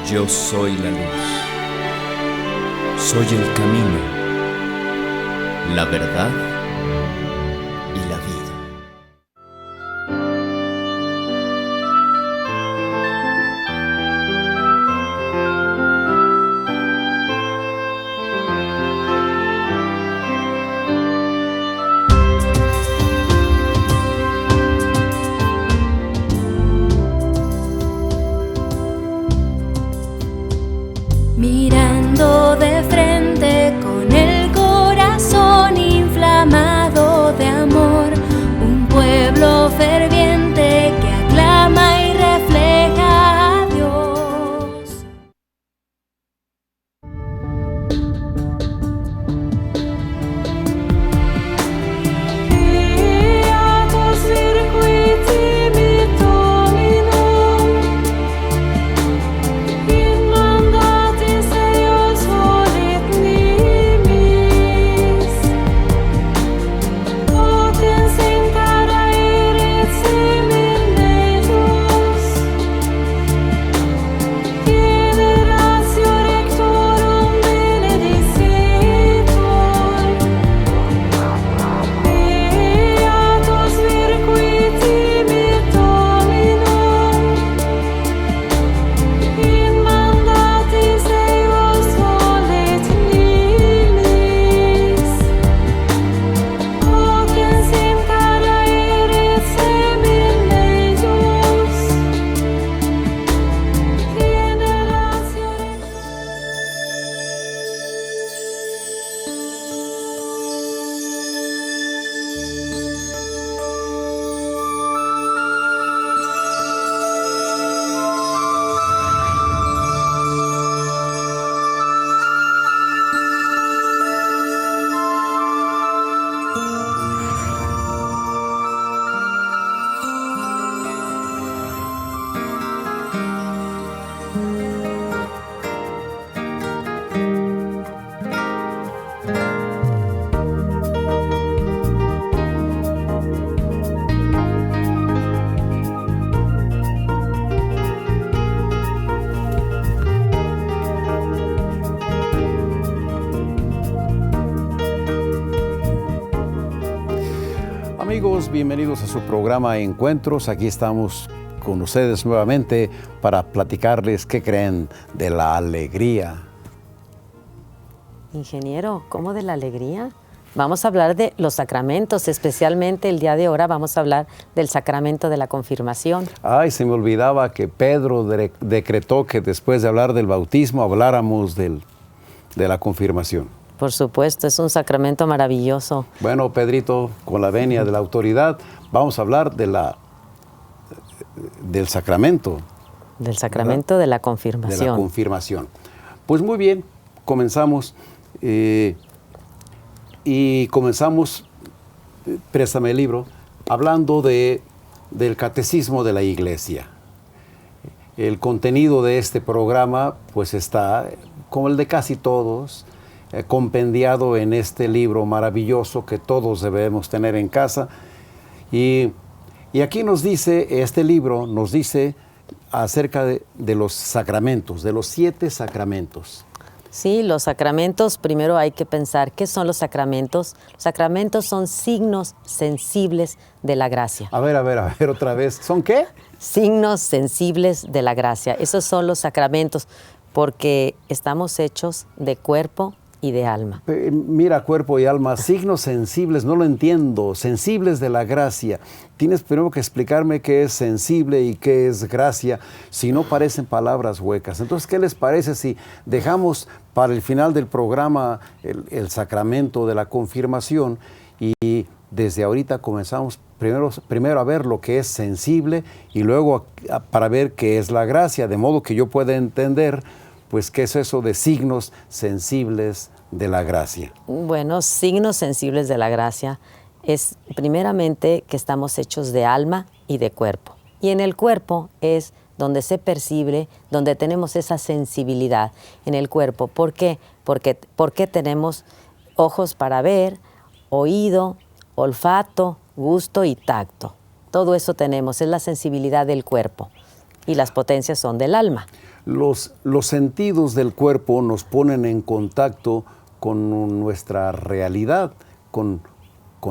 Yo soy la luz. Soy el camino, la verdad y la vida. Mirando de frente con el corazón inflamado de amor, un pueblo ferviente que aclama y refleja a Dios. Amigos, bienvenidos a su programa Encuentros. Aquí estamos con ustedes nuevamente para platicarles qué creen de la alegría. Ingeniero, ¿cómo de la alegría? Vamos a hablar de los sacramentos, especialmente el día de ahora vamos a hablar del sacramento de la confirmación. Ay, se me olvidaba que Pedro decretó que después de hablar del bautismo habláramos de la confirmación. Por supuesto, es un sacramento maravilloso. Bueno, Pedrito, con la venia de la autoridad, vamos a hablar del sacramento. Del sacramento, ¿verdad?, de la confirmación. De la confirmación. Pues muy bien, comenzamos. Y comenzamos, préstame el libro, hablando del catecismo de la Iglesia. El contenido de este programa pues está, como el de casi todos, compendiado en este libro maravilloso que todos debemos tener en casa. Y aquí nos dice, este libro nos dice acerca de los sacramentos, de los 7 sacramentos. Sí, los sacramentos, primero hay que pensar, ¿qué son los sacramentos? Los sacramentos son signos sensibles de la gracia. A ver, otra vez. ¿Son qué? Signos sensibles de la gracia. Esos son los sacramentos, porque estamos hechos de cuerpo y de alma. Mira, cuerpo y alma, signos sensibles, no lo entiendo, sensibles de la gracia. Tienes primero que explicarme qué es sensible y qué es gracia, si no parecen palabras huecas. Entonces, ¿qué les parece si dejamos para el final del programa el sacramento de la confirmación y desde ahorita comenzamos primero a ver lo que es sensible y luego para ver qué es la gracia, de modo que yo pueda entender pues qué es eso de signos sensibles de la gracia? Bueno, signos sensibles de la gracia es primeramente que estamos hechos de alma y de cuerpo. Y en el cuerpo es donde se percibe, donde tenemos esa sensibilidad en el cuerpo. ¿Por qué? Porque tenemos ojos para ver, oído, olfato, gusto y tacto. Todo eso tenemos, es la sensibilidad del cuerpo. y las potencias son del alma. Los sentidos del cuerpo nos ponen en contacto con nuestra realidad, con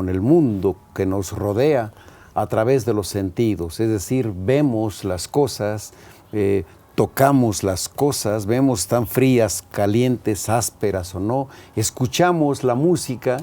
el mundo que nos rodea a través de los sentidos. Es decir, vemos las cosas, tocamos las cosas, vemos tan frías, calientes, ásperas o no, escuchamos la música.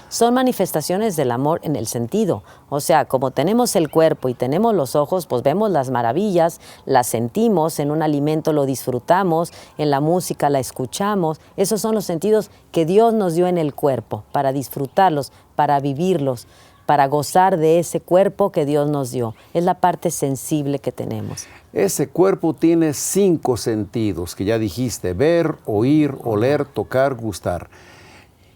Son manifestaciones del amor en el sentido. O sea, como tenemos el cuerpo y tenemos los ojos, pues vemos las maravillas, las sentimos, en un alimento lo disfrutamos, en la música la escuchamos. Esos son los sentidos que Dios nos dio en el cuerpo, para disfrutarlos, para vivirlos, para gozar de ese cuerpo que Dios nos dio. Es la parte sensible que tenemos. Ese cuerpo tiene 5 sentidos, que ya dijiste: ver, oír, oler, tocar, gustar.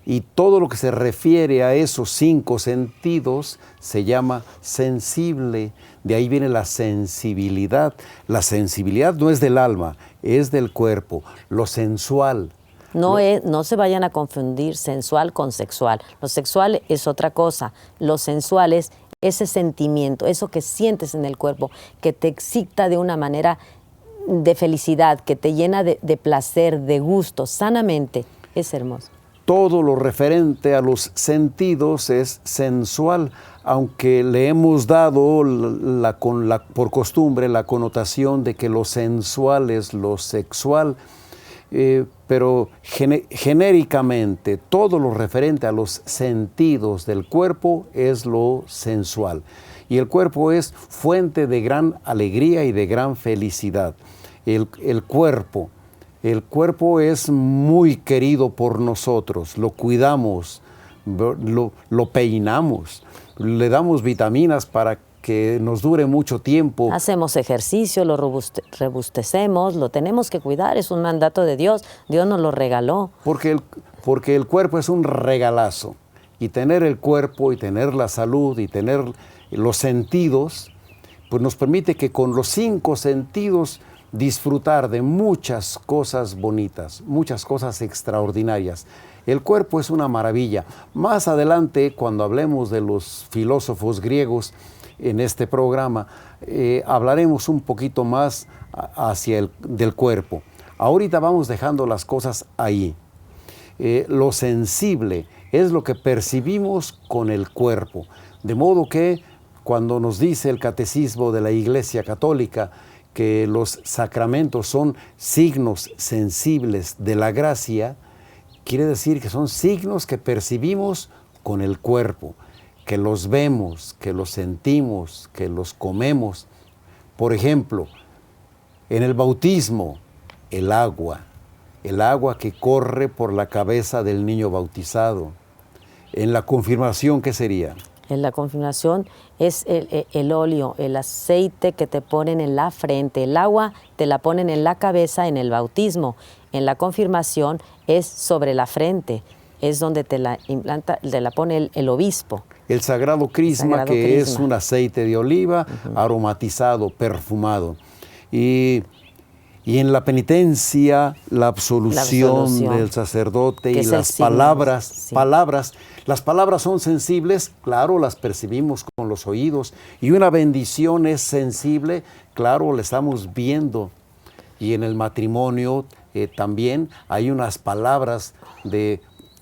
Y todo lo que se refiere a esos 5 sentidos se llama sensible. De ahí viene la sensibilidad. La sensibilidad no es del alma, es del cuerpo. Lo sensual. No se vayan a confundir sensual con sexual. Lo sexual es otra cosa. Lo sensual es ese sentimiento, eso que sientes en el cuerpo, que te excita de una manera de felicidad, que te llena de placer, de gusto, sanamente. Es hermoso. Todo lo referente a los sentidos es sensual, aunque le hemos dado por costumbre la connotación de que lo sensual es lo sexual, pero genéricamente todo lo referente a los sentidos del cuerpo es lo sensual. Y el cuerpo es fuente de gran alegría y de gran felicidad. El cuerpo es muy querido por nosotros, lo cuidamos, lo peinamos, le damos vitaminas para que nos dure mucho tiempo. Hacemos ejercicio, lo robustecemos, lo tenemos que cuidar, es un mandato de Dios, Dios nos lo regaló. Porque el cuerpo es un regalazo, y tener el cuerpo y tener la salud y tener los sentidos, pues nos permite que con los 5 sentidos disfrutar de muchas cosas bonitas, muchas cosas extraordinarias. El cuerpo es una maravilla. Más adelante, cuando hablemos de los filósofos griegos en este programa, hablaremos un poquito más del cuerpo. Ahorita vamos dejando las cosas ahí. Lo sensible es lo que percibimos con el cuerpo. De modo que cuando nos dice el Catecismo de la Iglesia Católica que los sacramentos son signos sensibles de la gracia, quiere decir que son signos que percibimos con el cuerpo, que los vemos, que los sentimos, que los comemos. Por ejemplo, en el bautismo, el agua que corre por la cabeza del niño bautizado. En la confirmación, ¿qué sería? En la confirmación es el óleo, el aceite que te ponen en la frente. El agua te la ponen en la cabeza en el bautismo. En la confirmación es sobre la frente. Es donde te la implanta, te la pone el obispo. El sagrado crisma, es un aceite de oliva aromatizado, perfumado. Y en la penitencia, la absolución del sacerdote y las palabras. Las palabras son sensibles, claro, las percibimos con los oídos. Y una bendición es sensible, claro, la estamos viendo. Y en el matrimonio también hay unas palabras de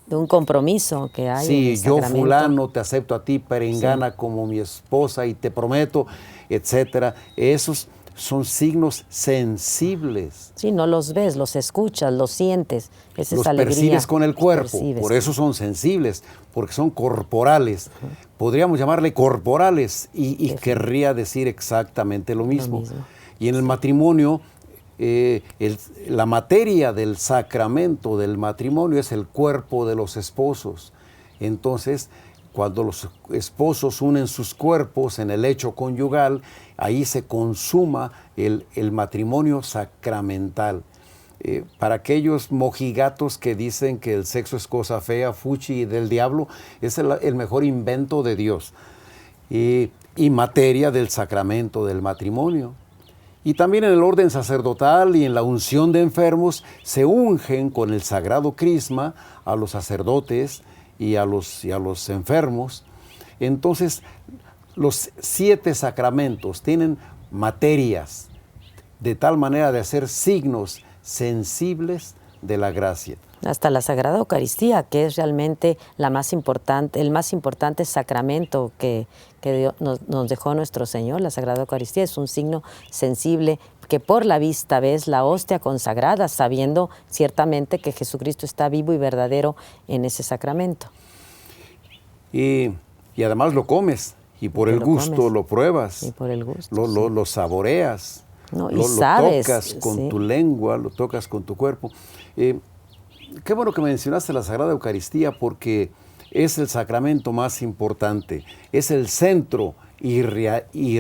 un compromiso que hay. Sí, yo fulano te acepto a ti, perengana, como mi esposa, y te prometo, etcétera. Esos son signos sensibles. Sí, no los ves, los escuchas, los sientes. Esa los es alegría. Percibes con el cuerpo, por eso son sensibles, porque son corporales. Podríamos llamarle corporales y querría decir exactamente lo mismo. Y en el matrimonio, la materia del sacramento del matrimonio es el cuerpo de los esposos. Entonces, cuando los esposos unen sus cuerpos en el hecho conyugal, ahí se consuma el matrimonio sacramental. Para aquellos mojigatos que dicen que el sexo es cosa fea, fuchi y del diablo, es el mejor invento de Dios. Y materia del sacramento del matrimonio. Y también en el orden sacerdotal y en la unción de enfermos se ungen con el sagrado crisma a los sacerdotes y a los enfermos. Entonces, los 7 sacramentos tienen materias de tal manera de hacer signos sensibles de la gracia. Hasta la Sagrada Eucaristía, que es realmente la más importante, el más importante sacramento que Dios nos dejó nuestro Señor. La Sagrada Eucaristía es un signo sensible que por la vista ves la hostia consagrada, sabiendo ciertamente que Jesucristo está vivo y verdadero en ese sacramento. Y además lo comes, y por el gusto lo pruebas. Y por el gusto. Lo saboreas. No, y lo sabes, tocas con sí. tu lengua, lo tocas con tu cuerpo. Qué bueno que mencionaste la Sagrada Eucaristía, porque es el sacramento más importante, es el centro y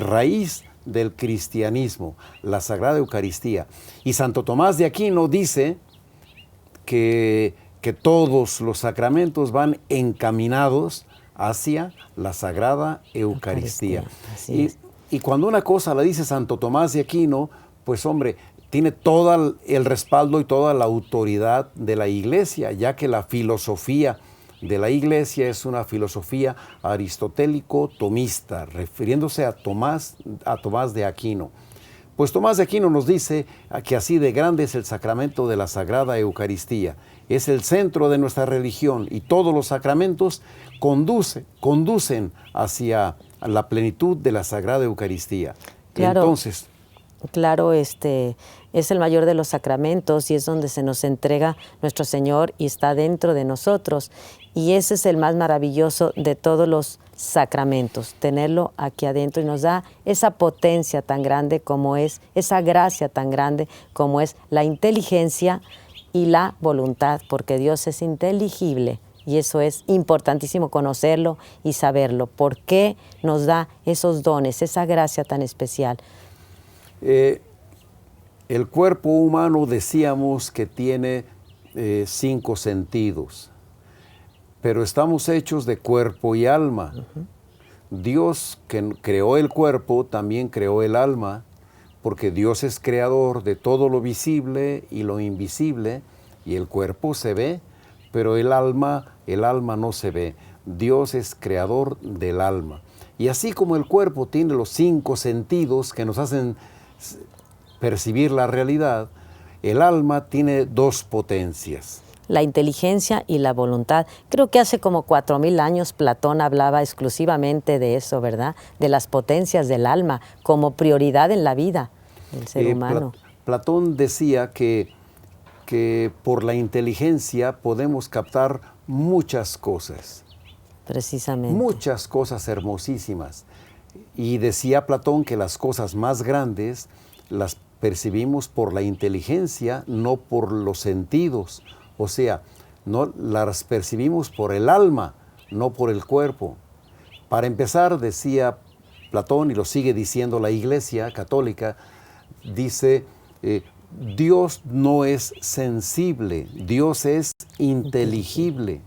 raíz del cristianismo, la Sagrada Eucaristía. Y Santo Tomás de Aquino dice que todos los sacramentos van encaminados hacia la Sagrada Eucaristía. Y cuando una cosa la dice Santo Tomás de Aquino, pues hombre, tiene todo el respaldo y toda la autoridad de la Iglesia, ya que la filosofía de la Iglesia es una filosofía aristotélico-tomista, refiriéndose a Tomás de Aquino. Pues Tomás de Aquino nos dice que así de grande es el sacramento de la Sagrada Eucaristía. Es el centro de nuestra religión y todos los sacramentos conducen hacia la plenitud de la Sagrada Eucaristía. Claro. Entonces, claro, es el mayor de los sacramentos y es donde se nos entrega nuestro Señor y está dentro de nosotros. Y ese es el más maravilloso de todos los sacramentos, tenerlo aquí adentro, y nos da esa potencia tan grande como es, esa gracia tan grande como es la inteligencia y la voluntad, porque Dios es inteligible. Y eso es importantísimo conocerlo y saberlo. ¿Por qué nos da esos dones, esa gracia tan especial? El cuerpo humano decíamos que tiene 5 sentidos, pero estamos hechos de cuerpo y alma. Dios, que creó el cuerpo, también creó el alma, porque Dios es creador de todo lo visible y lo invisible, y el cuerpo se ve, pero el alma no se ve. Dios es creador del alma. Y así como el cuerpo tiene los 5 sentidos que nos hacen percibir la realidad, el alma tiene 2 potencias. La inteligencia y la voluntad. Creo que hace como 4000 años Platón hablaba exclusivamente de eso, ¿verdad? De las potencias del alma como prioridad en la vida del ser humano. Platón decía que por la inteligencia podemos captar muchas cosas. Precisamente. Muchas cosas hermosísimas. Y decía Platón que las cosas más grandes las percibimos por la inteligencia, no por los sentidos. O sea, no las percibimos por el alma, no por el cuerpo. Para empezar, decía Platón, y lo sigue diciendo la Iglesia Católica, dice, Dios no es sensible, Dios es inteligible.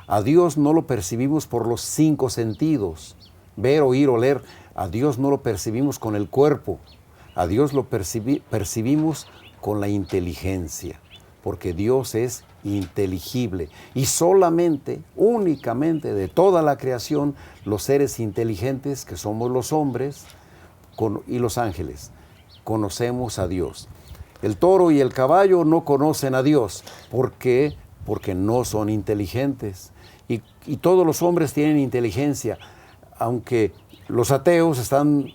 A Dios no lo percibimos por los 5 sentidos, ver, oír, oler. A Dios no lo percibimos con el cuerpo, a Dios lo percibimos con la inteligencia, porque Dios es inteligible. Y solamente, únicamente de toda la creación, los seres inteligentes que somos los hombres y los ángeles, conocemos a Dios. El toro y el caballo no conocen a Dios. ¿Por qué? Porque no son inteligentes. Y todos los hombres tienen inteligencia, aunque los ateos están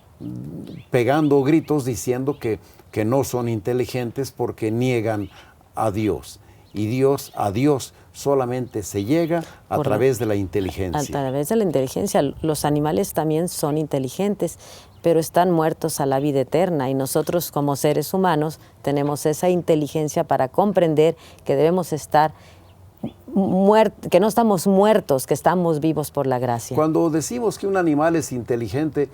pegando gritos diciendo que no son inteligentes porque niegan a Dios. Y a Dios solamente se llega a través de la inteligencia. A través de la inteligencia. Los animales también son inteligentes, pero están muertos a la vida eterna, y nosotros como seres humanos tenemos esa inteligencia para comprender que debemos estar que no estamos muertos, que estamos vivos por la gracia. Cuando decimos que un animal es inteligente,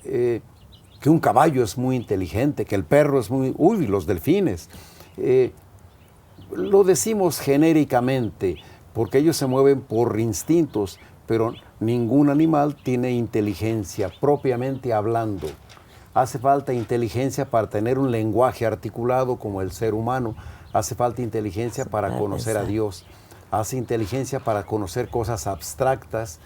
que un caballo es muy inteligente, que el perro es los delfines, lo decimos genéricamente, porque ellos se mueven por instintos, pero ningún animal tiene inteligencia propiamente hablando. Hace falta inteligencia para tener un lenguaje articulado como el ser humano. Hace falta inteligencia para conocer a Dios. Hace inteligencia para conocer cosas abstractas.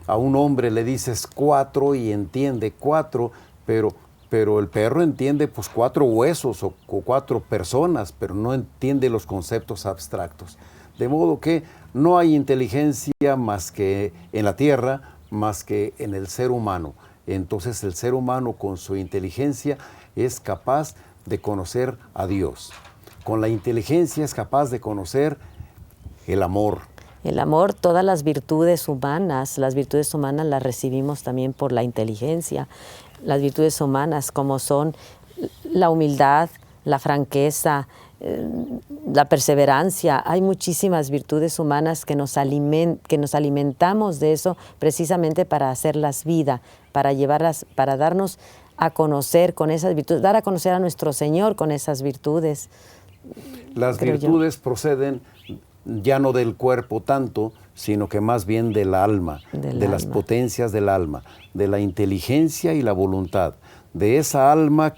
A un hombre le dices 4 y entiende 4, pero pero el perro entiende pues 4 huesos o 4 personas, pero no entiende los conceptos abstractos. De modo que no hay inteligencia más que en la tierra, más que en el ser humano. Entonces el ser humano con su inteligencia es capaz de conocer a Dios. Con la inteligencia es capaz de conocer el amor. El amor, todas las virtudes humanas las recibimos también por la inteligencia. Las virtudes humanas como son la humildad, la franqueza, la perseverancia. Hay muchísimas virtudes humanas que nos alimentamos de eso precisamente para hacerlas vida, para llevarlas, para darnos a conocer con esas virtudes, dar a conocer a nuestro Señor con esas virtudes. Las virtudes proceden ya no del cuerpo tanto, sino que más bien del alma, de las potencias del alma, de la inteligencia y la voluntad, de esa alma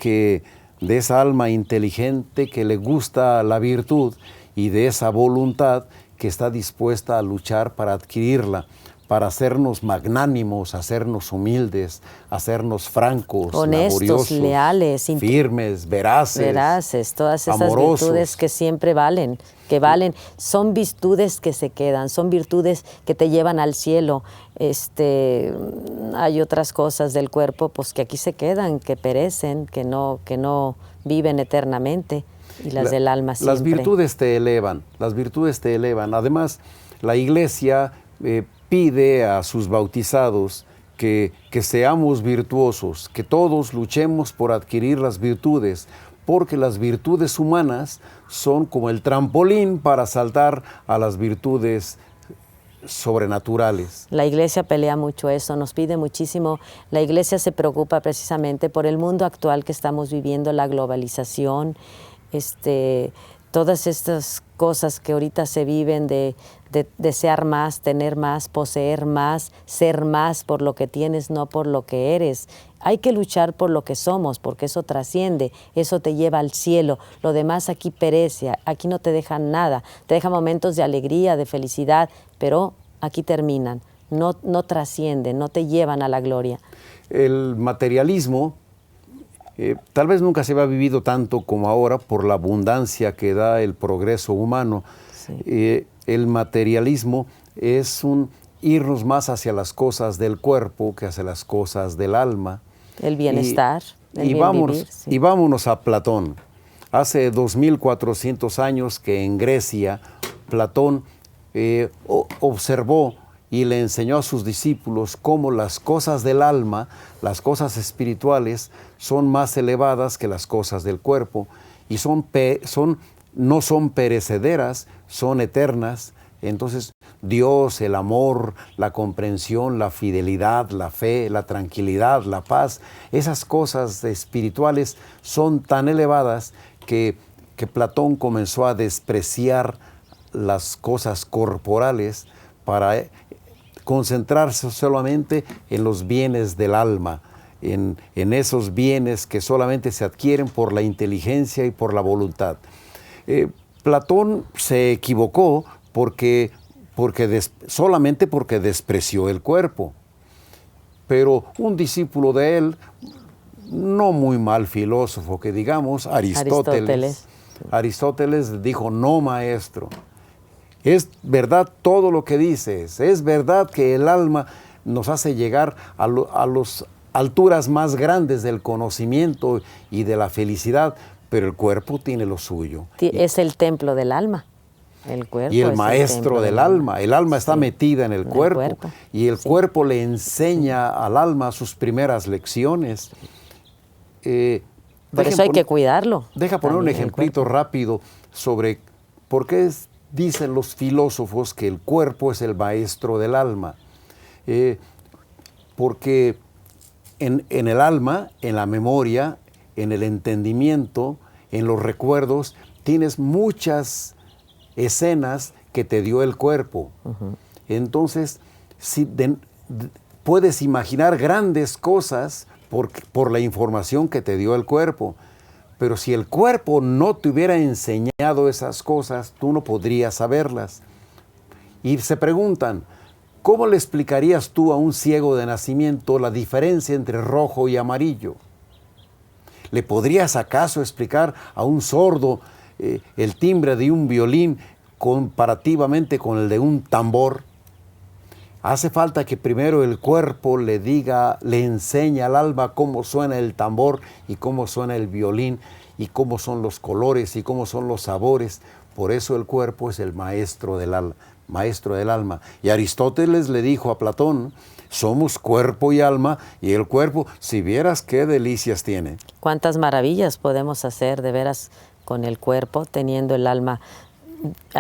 inteligente que le gusta la virtud y de esa voluntad que está dispuesta a luchar para adquirirla, para hacernos magnánimos, hacernos humildes, hacernos francos, honestos, laboriosos, leales, firmes, veraces, todas esas amorosos. Virtudes que siempre valen, son virtudes que se quedan, son virtudes que te llevan al cielo. Hay otras cosas del cuerpo pues que aquí se quedan, que perecen, que no viven eternamente, y las del alma siempre. Las virtudes te elevan, Además, la Iglesia pide a sus bautizados que seamos virtuosos, que todos luchemos por adquirir las virtudes, porque las virtudes humanas son como el trampolín para saltar a las virtudes sobrenaturales. La Iglesia pelea mucho eso, nos pide muchísimo. La Iglesia se preocupa precisamente por el mundo actual que estamos viviendo, la globalización, todas estas cosas que ahorita se viven de desear más, tener más, poseer más, ser más por lo que tienes, no por lo que eres. Hay que luchar por lo que somos, porque eso trasciende, eso te lleva al cielo. Lo demás aquí perece, aquí no te dejan nada. Te dejan momentos de alegría, de felicidad, pero aquí terminan. No trascienden, no te llevan a la gloria. El materialismo tal vez nunca se había vivido tanto como ahora por la abundancia que da el progreso humano. Sí. El materialismo es un irnos más hacia las cosas del cuerpo que hacia las cosas del alma. El bienestar, el bien vivir, sí. Y vámonos a Platón. Hace 2400 años que en Grecia Platón observó y le enseñó a sus discípulos cómo las cosas del alma, las cosas espirituales, son más elevadas que las cosas del cuerpo y no son perecederas, son eternas. Entonces Dios, el amor, la comprensión, la fidelidad, la fe, la tranquilidad, la paz, esas cosas espirituales son tan elevadas que Platón comenzó a despreciar las cosas corporales para concentrarse solamente en los bienes del alma, en esos bienes que solamente se adquieren por la inteligencia y por la voluntad. Platón se equivocó solamente porque despreció el cuerpo. Pero un discípulo de él, no muy mal filósofo que digamos, Aristóteles dijo: no, maestro, es verdad todo lo que dices, es verdad que el alma nos hace llegar a las alturas más grandes del conocimiento y de la felicidad, pero el cuerpo tiene lo suyo. Es el templo del alma. El cuerpo y el maestro del alma. El alma está metida en el cuerpo. Y el cuerpo le enseña al alma sus primeras lecciones. Por eso hay que cuidarlo. Deja poner un ejemplito rápido sobre por qué dicen los filósofos que el cuerpo es el maestro del alma. Porque en el alma, en la memoria, en el entendimiento, en los recuerdos, tienes muchas escenas que te dio el cuerpo. Entonces, puedes imaginar grandes cosas por la información que te dio el cuerpo. Pero si el cuerpo no te hubiera enseñado esas cosas, tú no podrías saberlas. Y se preguntan, ¿cómo le explicarías tú a un ciego de nacimiento la diferencia entre rojo y amarillo? ¿Le podrías acaso explicar a un sordo el timbre de un violín comparativamente con el de un tambor? Hace falta que primero el cuerpo le enseñe al alma cómo suena el tambor y cómo suena el violín y cómo son los colores y cómo son los sabores. Por eso el cuerpo es el maestro del alma. Y Aristóteles le dijo a Platón, somos cuerpo y alma, y el cuerpo, si vieras qué delicias tiene. Cuántas maravillas podemos hacer de veras con el cuerpo, teniendo el alma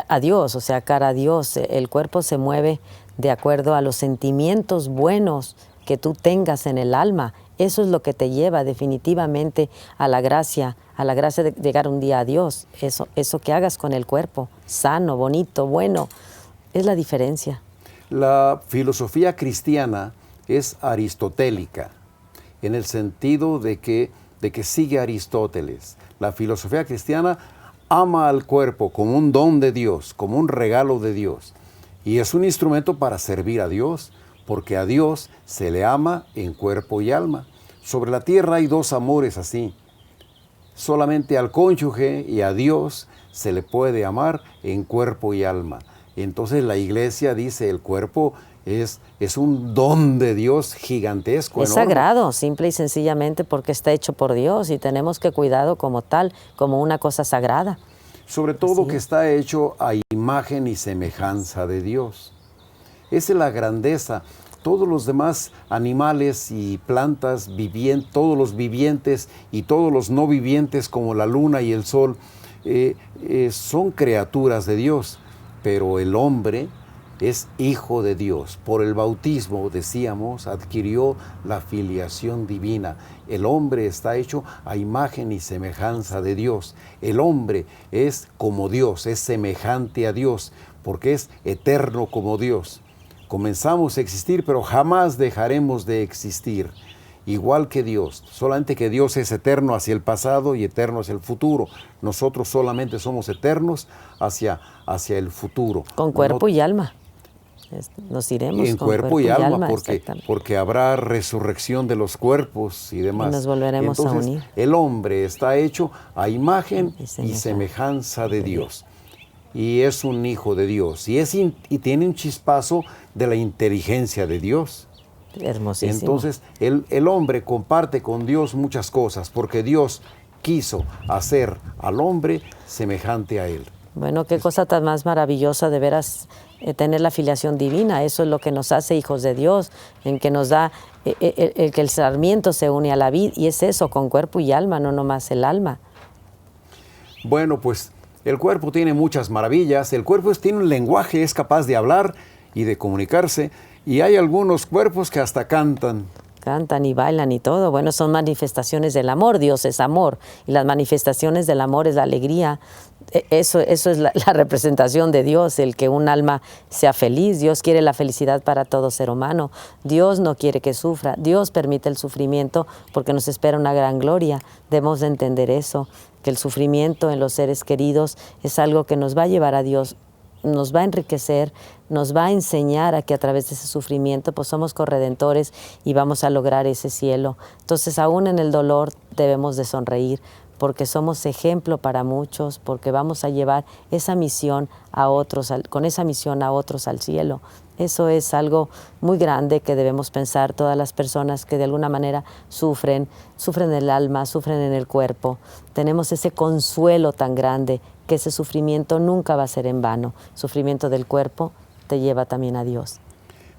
a Dios, o sea, cara a Dios. El cuerpo se mueve de acuerdo a los sentimientos buenos que tú tengas en el alma. Eso es lo que te lleva definitivamente a la gracia de llegar un día a Dios. Eso que hagas con el cuerpo, sano, bonito, bueno, es la diferencia. La filosofía cristiana es aristotélica, en el sentido de que sigue a Aristóteles. La filosofía cristiana ama al cuerpo como un don de Dios, como un regalo de Dios. Y es un instrumento para servir a Dios, porque a Dios se le ama en cuerpo y alma. Sobre la tierra hay dos amores así. Solamente al cónyuge y a Dios se le puede amar en cuerpo y alma. Entonces la iglesia dice, el cuerpo es un don de Dios gigantesco. Es enorme. sagrado, simple y sencillamente porque está hecho por Dios y tenemos que cuidarlo como tal, como una cosa sagrada. Sobre todo Así que es. está hecho a imagen y semejanza de Dios. Esa es la grandeza. Todos los demás animales y plantas, todos los vivientes y todos los no vivientes como la luna y el sol, son criaturas de Dios. Pero el hombre es hijo de Dios. Por el bautismo, decíamos, adquirió la filiación divina. El hombre está hecho a imagen y semejanza de Dios. El hombre es como Dios, es semejante a Dios, porque es eterno como Dios. Comenzamos a existir, pero jamás dejaremos de existir. Igual que Dios, solamente que Dios es eterno hacia el pasado y eterno hacia el futuro. Nosotros solamente somos eternos hacia el futuro. Con cuerpo y alma. Nos iremos en con cuerpo y alma, exactamente. porque habrá resurrección de los cuerpos y demás. Y nos volveremos a unir. El hombre está hecho a imagen y semejanza de Dios. Y es un hijo de Dios. Y tiene un chispazo de la inteligencia de Dios. Hermosísimo. Entonces, el hombre comparte con Dios muchas cosas, porque Dios quiso hacer al hombre semejante a él. Bueno, qué cosa tan más maravillosa de veras tener la filiación divina. Eso es lo que nos hace hijos de Dios, en que nos da el que el sarmiento se une a la vid, y es eso, con cuerpo y alma, no nomás el alma. Bueno, pues el cuerpo tiene muchas maravillas. El cuerpo tiene un lenguaje, es capaz de hablar y de comunicarse, y hay algunos cuerpos que hasta cantan. Cantan y bailan y todo. Bueno, son manifestaciones del amor. Dios es amor. Y las manifestaciones del amor es la alegría. Eso es la representación de Dios, el que un alma sea feliz. Dios quiere la felicidad para todo ser humano. Dios no quiere que sufra. Dios permite el sufrimiento porque nos espera una gran gloria. Debemos de entender eso, que el sufrimiento en los seres queridos es algo que nos va a llevar a Dios, nos va a enriquecer, nos va a enseñar a que a través de ese sufrimiento pues somos corredentores y vamos a lograr ese cielo. Entonces, aún en el dolor debemos de sonreír, porque somos ejemplo para muchos, porque vamos a llevar esa misión a otros, con esa misión a otros al cielo. Eso es algo muy grande que debemos pensar todas las personas que de alguna manera sufren en el alma, sufren en el cuerpo. Tenemos ese consuelo tan grande que ese sufrimiento nunca va a ser en vano. Sufrimiento del cuerpo te lleva también a Dios.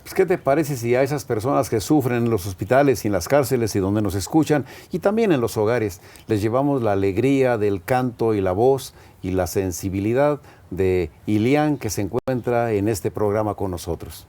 Pues, ¿qué te parece si a esas personas que sufren en los hospitales y en las cárceles y donde nos escuchan, y también en los hogares, les llevamos la alegría del canto y la voz y la sensibilidad de Ilian, que se encuentra en este programa con nosotros?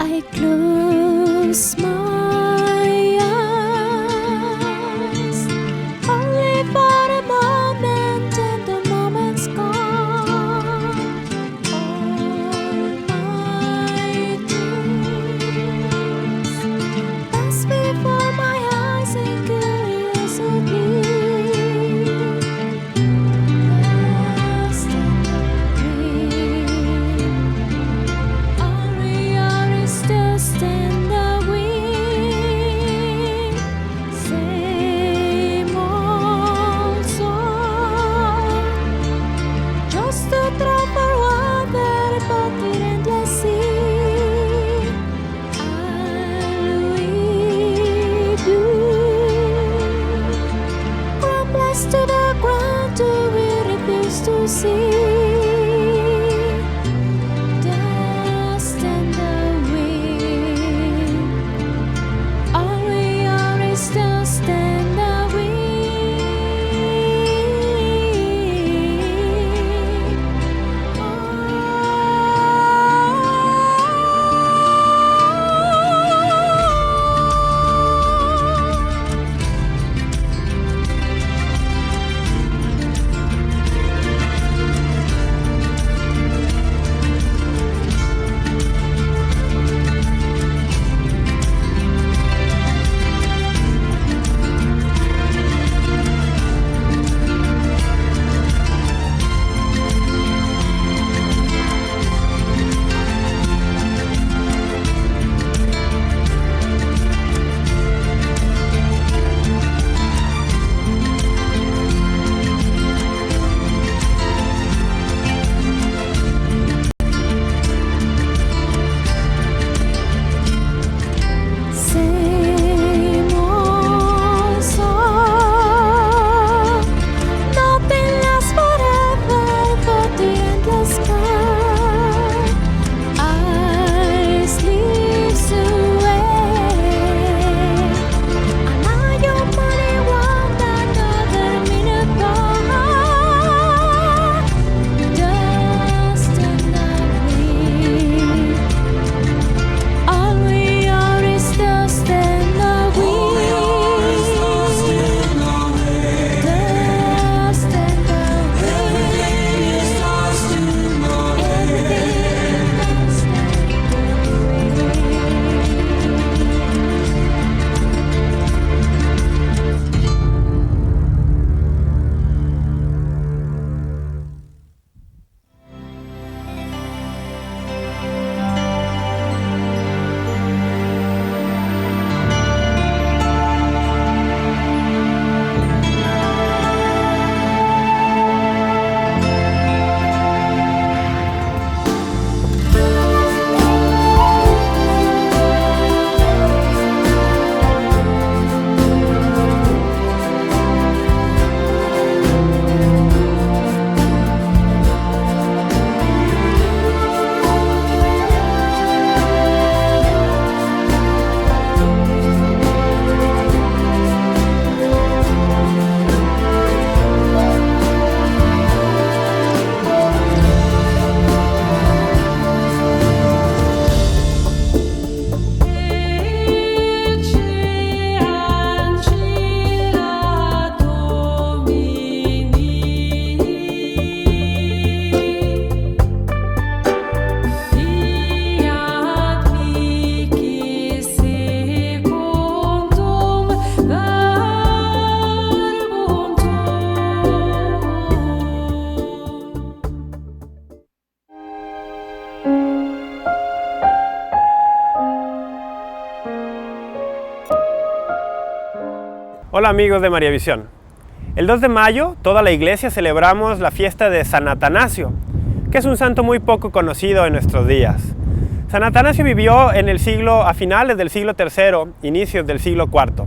I close my eyes only for a moment, and the moment's gone. All Hola amigos de María Visión. El 2 de mayo, toda la iglesia celebramos la fiesta de San Atanasio, que es un santo muy poco conocido en nuestros días. San Atanasio vivió a finales del siglo III, inicios del siglo IV.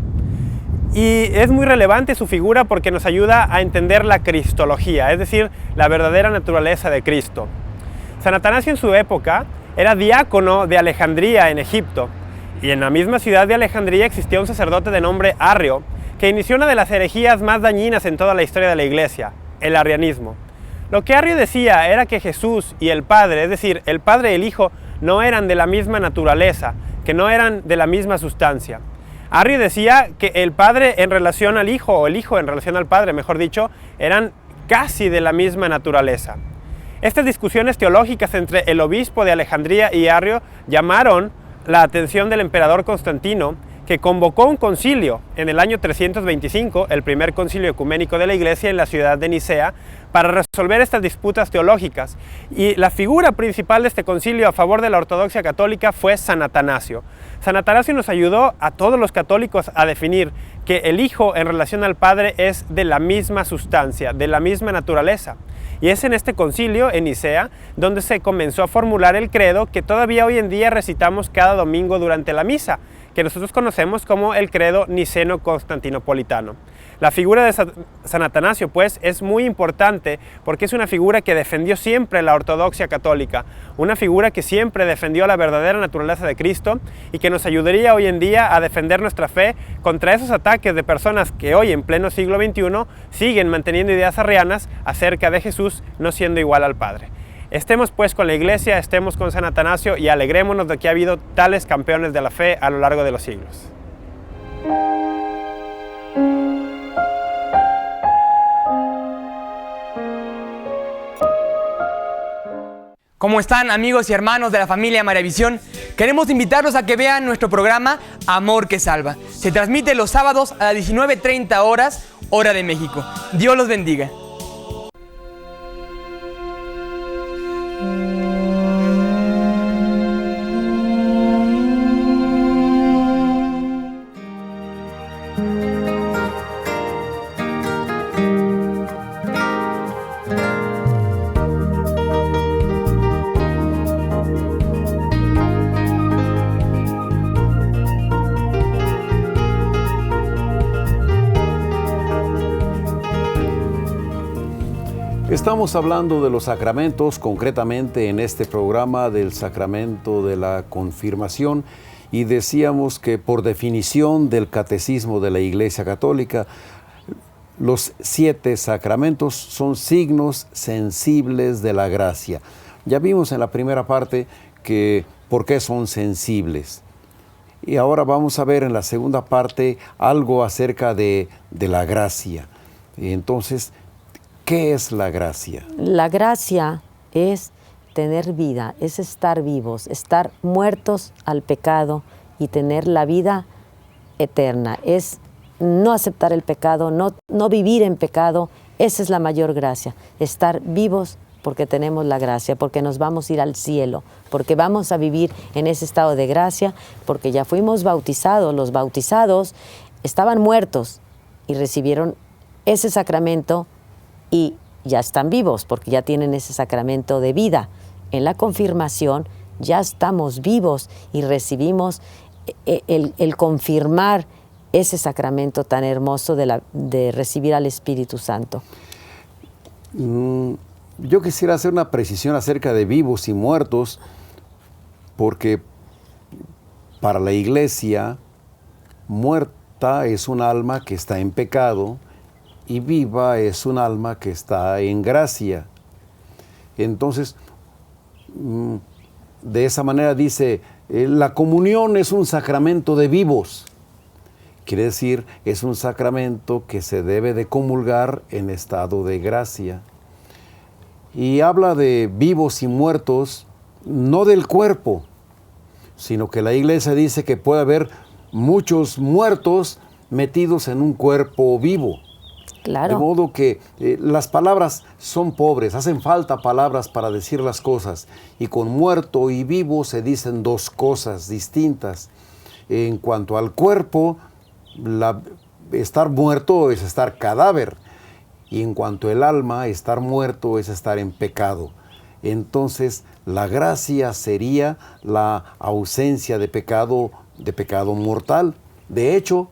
Y es muy relevante su figura porque nos ayuda a entender la cristología, es decir, la verdadera naturaleza de Cristo. San Atanasio en su época era diácono de Alejandría en Egipto, y en la misma ciudad de Alejandría existía un sacerdote de nombre Arrio, que inició una de las herejías más dañinas en toda la historia de la iglesia, el arrianismo. Lo que Arrio decía era que Jesús y el Padre, es decir, el Padre y el Hijo, no eran de la misma naturaleza, que no eran de la misma sustancia. Arrio decía que el Padre en relación al Hijo, o el Hijo en relación al Padre, mejor dicho, eran casi de la misma naturaleza. Estas discusiones teológicas entre el obispo de Alejandría y Arrio llamaron la atención del emperador Constantino, que convocó un concilio en el año 325, el primer concilio ecuménico de la Iglesia en la ciudad de Nicea, para resolver estas disputas teológicas. Y la figura principal de este concilio a favor de la ortodoxia católica fue San Atanasio. San Atanasio nos ayudó a todos los católicos a definir que el Hijo en relación al Padre es de la misma sustancia, de la misma naturaleza. Y es en este concilio, en Nicea, donde se comenzó a formular el credo que todavía hoy en día recitamos cada domingo durante la misa, que nosotros conocemos como el credo niceno-constantinopolitano. La figura de San Atanasio, pues, es muy importante porque es una figura que defendió siempre la ortodoxia católica, una figura que siempre defendió la verdadera naturaleza de Cristo y que nos ayudaría hoy en día a defender nuestra fe contra esos ataques de personas que hoy, en pleno siglo XXI, siguen manteniendo ideas arrianas acerca de Jesús no siendo igual al Padre. Estemos pues con la Iglesia, estemos con San Atanasio y alegrémonos de que ha habido tales campeones de la fe a lo largo de los siglos. ¿Cómo están, amigos y hermanos de la familia María Visión? Queremos invitarlos a que vean nuestro programa Amor que Salva. Se transmite los sábados a las 19:30 horas, hora de México. Dios los bendiga. Estamos hablando de los sacramentos, concretamente en este programa del sacramento de la confirmación, y decíamos que por definición del Catecismo de la Iglesia Católica, los 7 sacramentos son signos sensibles de la gracia. Ya vimos en la primera parte que por qué son sensibles. Y ahora vamos a ver en la segunda parte algo acerca de la gracia. Entonces, ¿qué es la gracia? La gracia es tener vida, es estar vivos, estar muertos al pecado y tener la vida eterna. Es no aceptar el pecado, no vivir en pecado. Esa es la mayor gracia, estar vivos porque tenemos la gracia, porque nos vamos a ir al cielo, porque vamos a vivir en ese estado de gracia, porque ya fuimos bautizados. Los bautizados estaban muertos y recibieron ese sacramento y ya están vivos porque ya tienen ese sacramento de vida. En la confirmación ya estamos vivos y recibimos el confirmar ese sacramento tan hermoso de recibir al Espíritu Santo. Yo quisiera hacer una precisión acerca de vivos y muertos, porque para la Iglesia, muerta es un alma que está en pecado, y viva es un alma que está en gracia. Entonces, de esa manera dice, la comunión es un sacramento de vivos. Quiere decir, es un sacramento que se debe de comulgar en estado de gracia. Y habla de vivos y muertos, no del cuerpo, sino que la Iglesia dice que puede haber muchos muertos metidos en un cuerpo vivo. Claro. De modo que las palabras son pobres, hacen falta palabras para decir las cosas. Y con muerto y vivo se dicen dos cosas distintas. En cuanto al cuerpo, estar muerto es estar cadáver. Y en cuanto al alma, estar muerto es estar en pecado. Entonces, la gracia sería la ausencia de pecado mortal. De hecho,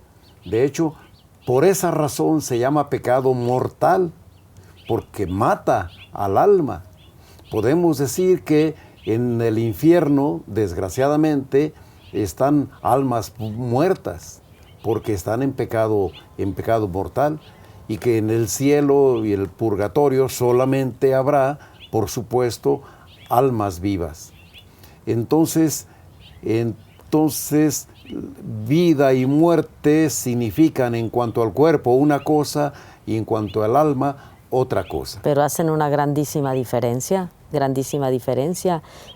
por esa razón se llama pecado mortal, porque mata al alma. Podemos decir que en el infierno, desgraciadamente, están almas muertas, porque están en pecado mortal, y que en el cielo y el purgatorio solamente habrá, por supuesto, almas vivas. Entonces, vida y muerte significan en cuanto al cuerpo una cosa y en cuanto al alma otra cosa. Pero hacen una grandísima diferencia.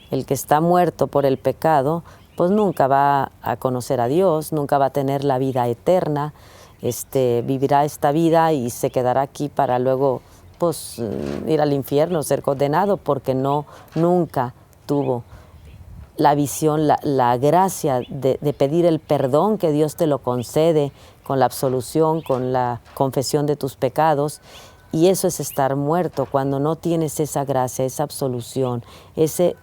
El que está muerto por el pecado, pues nunca va a conocer a Dios, nunca va a tener la vida eterna, vivirá esta vida y se quedará aquí para luego pues ir al infierno, ser condenado, porque nunca tuvo la visión, la gracia de pedir el perdón, que Dios te lo concede con la absolución, con la confesión de tus pecados. Y eso es estar muerto, cuando no tienes esa gracia, esa absolución, ese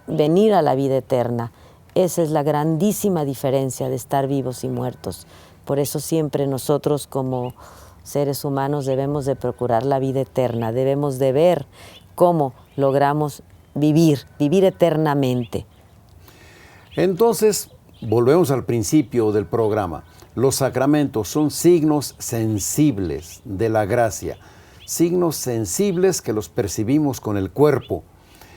venir a la vida eterna. Esa es la grandísima diferencia de estar vivos y muertos. Por eso siempre nosotros como seres humanos debemos de procurar la vida eterna, debemos de ver cómo logramos vivir eternamente. Entonces, volvemos al principio del programa. Los sacramentos son signos sensibles de la gracia, signos sensibles que los percibimos con el cuerpo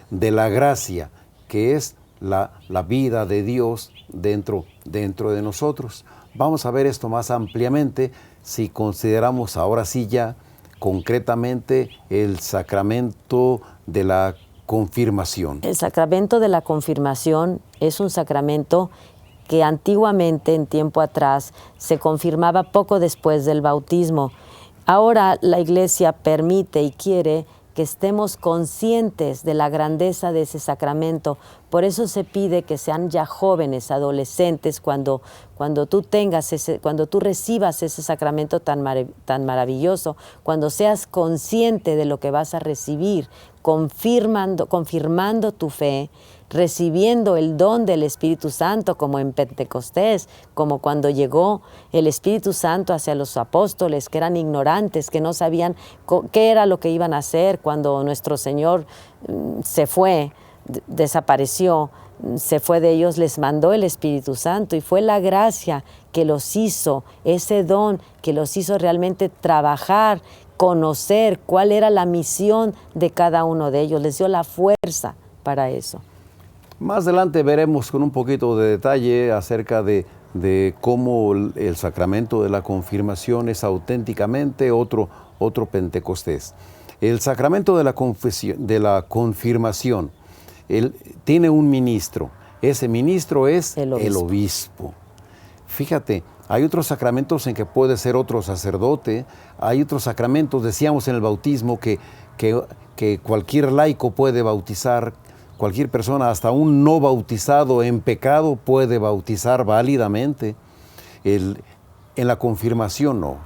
de la gracia, que es la vida de Dios dentro de nosotros. Vamos a ver esto más ampliamente si consideramos ahora sí ya concretamente el sacramento de la confirmación. El sacramento de la confirmación es un sacramento que antiguamente, en tiempo atrás, se confirmaba poco después del bautismo. Ahora la Iglesia permite y quiere que estemos conscientes de la grandeza de ese sacramento. Por eso se pide que sean ya jóvenes, adolescentes, cuando tú recibas ese sacramento tan maravilloso, cuando seas consciente de lo que vas a recibir, confirmando tu fe, recibiendo el don del Espíritu Santo, como en Pentecostés, como cuando llegó el Espíritu Santo hacia los apóstoles que eran ignorantes, que no sabían qué era lo que iban a hacer cuando nuestro Señor se fue, desapareció, se fue de ellos, les mandó el Espíritu Santo, y fue la gracia que los hizo, ese don que los hizo realmente trabajar, conocer cuál era la misión de cada uno de ellos, les dio la fuerza para eso. Más adelante veremos con un poquito de detalle acerca de cómo el sacramento de la confirmación es auténticamente otro Pentecostés. El sacramento de la confirmación tiene un ministro. Ese ministro es el obispo. Fíjate, hay otros sacramentos en que puede ser otro sacerdote. Hay otros sacramentos, decíamos en el bautismo, que cualquier laico puede bautizar. Cualquier persona, hasta un no bautizado en pecado, puede bautizar válidamente. En la confirmación no.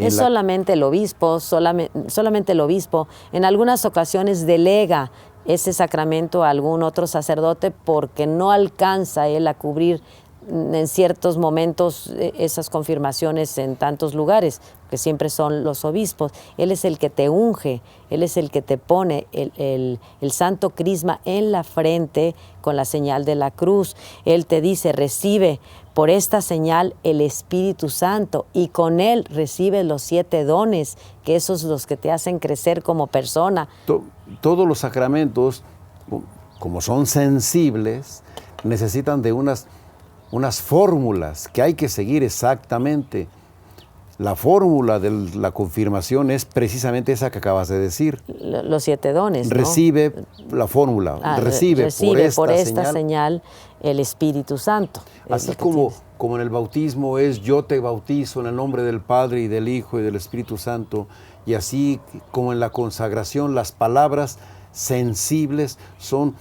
Solamente el obispo, solamente el obispo. En algunas ocasiones delega ese sacramento a algún otro sacerdote porque no alcanza él a cubrir en ciertos momentos esas confirmaciones en tantos lugares, que siempre son los obispos. Él es el que te unge, Él es el que te pone el santo crisma en la frente con la señal de la cruz. Él te dice, recibe por esta señal el Espíritu Santo, y con Él recibe los 7 dones, que esos los que te hacen crecer como persona. Todos los sacramentos, como son sensibles, necesitan de unas fórmulas que hay que seguir exactamente. La fórmula de la confirmación es precisamente esa que acabas de decir. Los 7 dones, ¿no? Recibe la fórmula, recibe por esta señal el Espíritu Santo. Así como en el bautismo es yo te bautizo en el nombre del Padre y del Hijo y del Espíritu Santo, y así como en la consagración las palabras sensibles son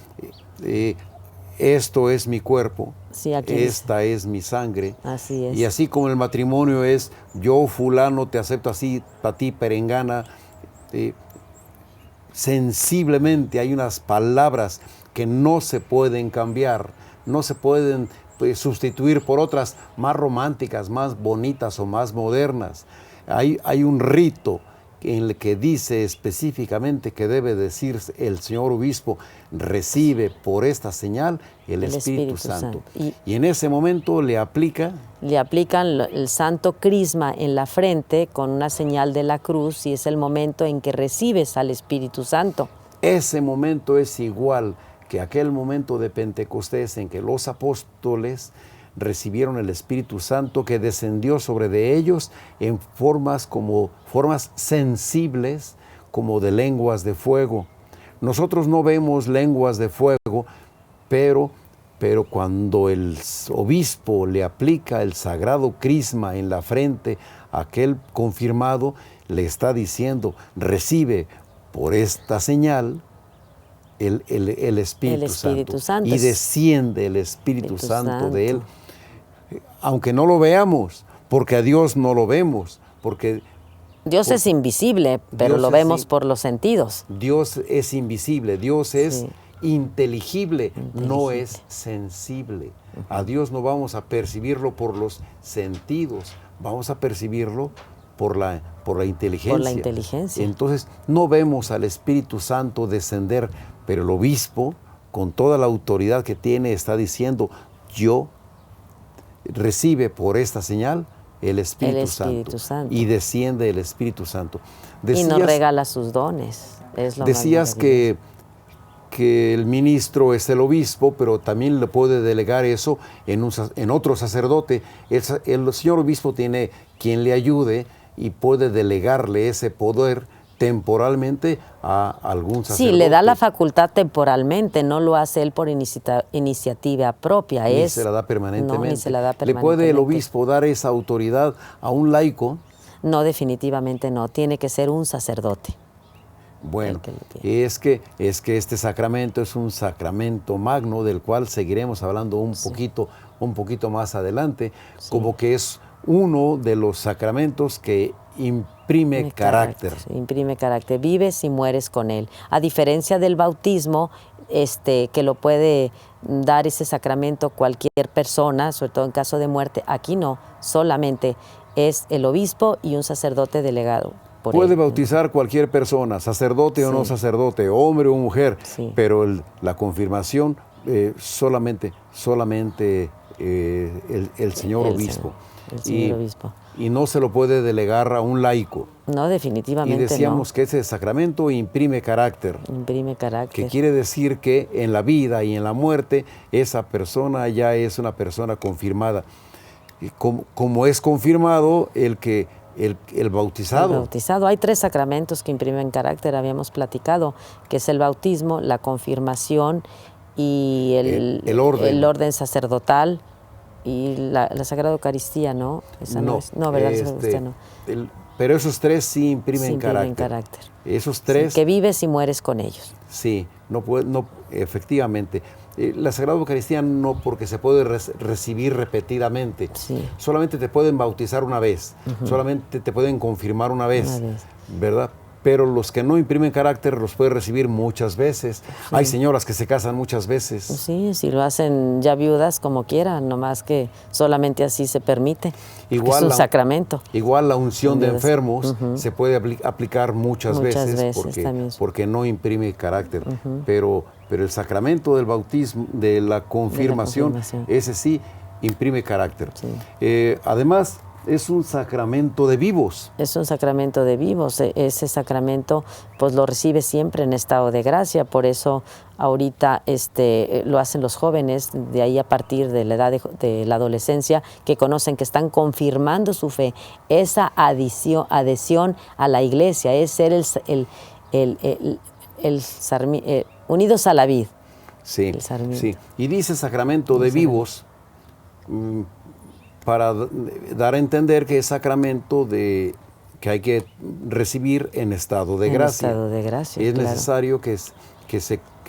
esto es mi cuerpo, Sí, aquí dice. esta es mi sangre. Así es. Y así como el matrimonio es, yo fulano te acepto así, para ti perengana, sensiblemente hay unas palabras que no se pueden cambiar, no se pueden sustituir por otras más románticas, más bonitas o más modernas. Hay un rito en el que dice específicamente que debe decir el señor obispo: recibe por esta señal el Espíritu Santo. Y en ese momento le aplican el santo crisma en la frente con una señal de la cruz, y es el momento en que recibes al Espíritu Santo. Ese momento es igual que aquel momento de Pentecostés en que los apóstoles recibieron el Espíritu Santo, que descendió sobre de ellos en formas sensibles, como de lenguas de fuego. Nosotros no vemos lenguas de fuego, pero cuando el obispo le aplica el sagrado crisma en la frente a aquel confirmado, le está diciendo: recibe por esta señal el Espíritu Santo. Y desciende el Espíritu Santo de él. Aunque no lo veamos, porque a Dios no lo vemos, porque Dios es invisible, pero lo vemos por los sentidos. Dios es invisible, Dios es inteligible, no es sensible. A Dios no vamos a percibirlo por los sentidos, vamos a percibirlo por la inteligencia. Por la inteligencia. Entonces no vemos al Espíritu Santo descender, pero el obispo, con toda la autoridad que tiene, está diciendo: yo recibe por esta señal el Espíritu Santo. Y desciende el Espíritu Santo. Y nos regala sus dones. Decías que el ministro es el obispo, pero también le puede delegar eso en otro sacerdote. El señor obispo tiene quien le ayude y puede delegarle ese poder temporalmente a algún sacerdote. Sí, le da la facultad temporalmente, no lo hace él por iniciativa propia. Ni se la da permanentemente. No, ni se la da permanentemente. ¿Le puede el obispo dar esa autoridad a un laico? No, definitivamente no. Tiene que ser un sacerdote. Bueno, es que este sacramento es un sacramento magno, del cual seguiremos hablando un poquito más adelante, como que es uno de los sacramentos que imprime carácter. Imprime carácter, vives y mueres con él. A diferencia del bautismo, que lo puede dar ese sacramento cualquier persona, sobre todo en caso de muerte, aquí no, solamente es el obispo y un sacerdote delegado. Puede bautizar cualquier persona, sacerdote o no sacerdote, hombre o mujer, pero la confirmación solamente el señor obispo. El señor obispo. Y no se lo puede delegar a un laico. No, definitivamente no. Y decíamos que ese sacramento imprime carácter. Imprime carácter. Que quiere decir que en la vida y en la muerte esa persona ya es una persona confirmada. Y como es confirmado el bautizado. El bautizado. Hay 3 sacramentos que imprimen carácter, habíamos platicado, que es el bautismo, la confirmación y el orden sacerdotal. Y la Sagrada Eucaristía, ¿no? Esa no es. No, ¿verdad? La Sagrada Eucaristía no. Pero esos 3 sí imprimen carácter. Esos 3. Que vives y mueres con ellos. Sí, efectivamente. La Sagrada Eucaristía no, porque se puede recibir repetidamente. Sí. Solamente te pueden bautizar una vez, solamente te pueden confirmar una vez, ¿verdad? Pero los que no imprimen carácter los puede recibir muchas veces. Sí. Hay señoras que se casan muchas veces. Sí, si lo hacen ya viudas como quieran, nomás que solamente así se permite. Igual es un sacramento. Igual la unción de enfermos se puede aplicar muchas veces porque no imprime carácter. Pero el sacramento del bautismo, de la confirmación, ese sí imprime carácter. Sí. Además, es un sacramento de vivos. Es un sacramento de vivos. Ese sacramento pues lo recibe siempre en estado de gracia. Por eso ahorita lo hacen los jóvenes, de ahí a partir de la edad de la adolescencia, que conocen que están confirmando su fe. Esa adhesión a la iglesia es ser unidos a la vid. Sí, sí. Y dice sacramento de vivos para dar a entender que es sacramento que hay que recibir en estado de gracia. En estado de gracia, es necesario que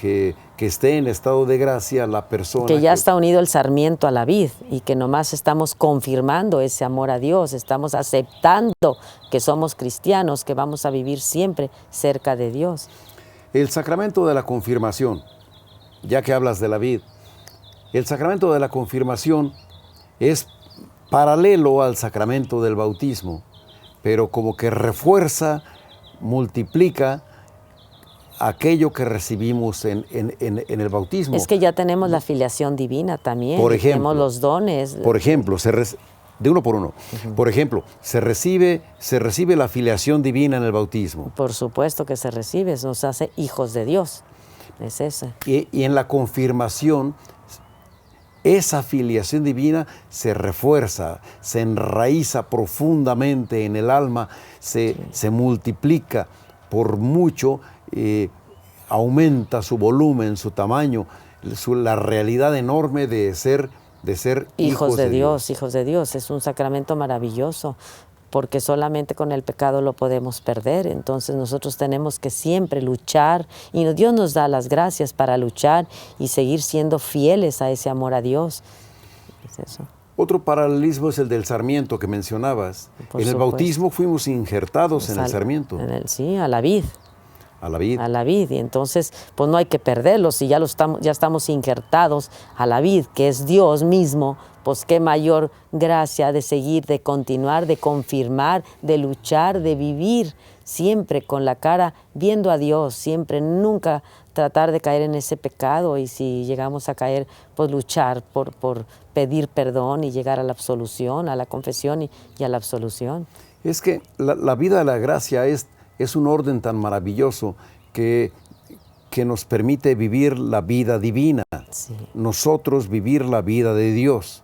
que esté en estado de gracia la persona. Que ya está unido el sarmiento a la vid y que nomás estamos confirmando ese amor a Dios, estamos aceptando que somos cristianos, que vamos a vivir siempre cerca de Dios. El sacramento de la confirmación, ya que hablas de la vid, el sacramento de la confirmación es paralelo al sacramento del bautismo, pero como que refuerza, multiplica aquello que recibimos en el bautismo. Es que ya tenemos la filiación divina también, por ejemplo, tenemos los dones. Por ejemplo, de uno por uno. Por ejemplo, se recibe la filiación divina en el bautismo. Por supuesto que se recibe, nos hace hijos de Dios. Es ese. Y en la confirmación, esa filiación divina se refuerza, se enraiza profundamente en el alma, se multiplica por mucho, aumenta su volumen, su tamaño, la realidad enorme de ser hijos de Dios. Hijos de Dios. Es un sacramento maravilloso, porque solamente con el pecado lo podemos perder. Entonces nosotros tenemos que siempre luchar, y Dios nos da las gracias para luchar y seguir siendo fieles a ese amor a Dios. Es eso. Otro paralelismo es el del sarmiento que mencionabas. Por en el supuesto. Bautismo fuimos injertados en el sarmiento. Sí, a la vid. A la vid. A la vid, y entonces pues no hay que perderlo, si ya estamos injertados a la vid, que es Dios mismo, pues qué mayor gracia de seguir, de continuar, de confirmar, de luchar, de vivir siempre con la cara viendo a Dios, siempre, nunca tratar de caer en ese pecado, y si llegamos a caer, pues luchar por pedir perdón y llegar a la absolución, a la confesión y a la absolución. Es que la vida de la gracia es un orden tan maravilloso que nos permite vivir la vida divina. Sí. Nosotros vivir la vida de Dios,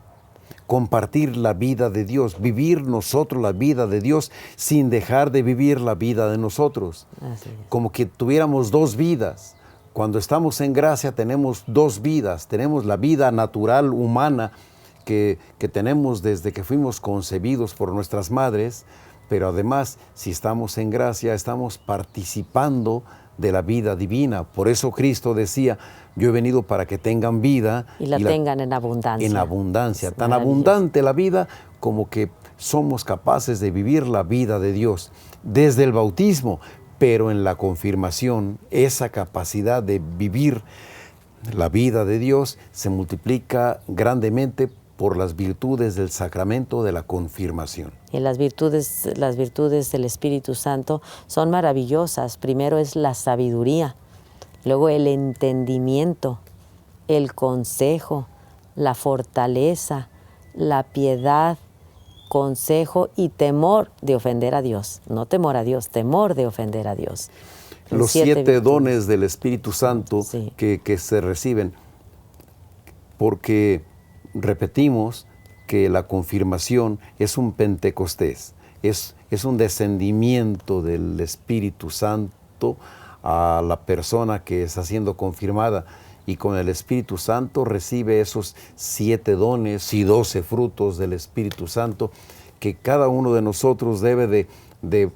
compartir la vida de Dios, vivir nosotros la vida de Dios sin dejar de vivir la vida de nosotros. Así es. Como que tuviéramos dos vidas. Cuando estamos en gracia tenemos dos vidas. Tenemos la vida natural, humana, que tenemos desde que fuimos concebidos por nuestras madres, pero además, si estamos en gracia, estamos participando de la vida divina. Por eso Cristo decía, yo he venido para que tengan vida. Y la tengan en abundancia. En abundancia. Es Tan maravilloso. abundante la vida como que somos capaces de vivir la vida de Dios desde el bautismo, pero en la confirmación, esa capacidad de vivir la vida de Dios se multiplica grandemente por las virtudes del sacramento de la confirmación. Y las virtudes del Espíritu Santo son maravillosas. Primero es la sabiduría, luego el entendimiento, el consejo, la fortaleza, la piedad, consejo y temor de ofender a Dios. No temor a Dios, temor de ofender a Dios. Los 7 dones del Espíritu Santo sí. que se reciben, porque repetimos que la confirmación es un Pentecostés, es un descendimiento del Espíritu Santo a la persona que está siendo confirmada, y con el Espíritu Santo recibe esos 7 dones y 12 frutos del Espíritu Santo que cada uno de nosotros debe de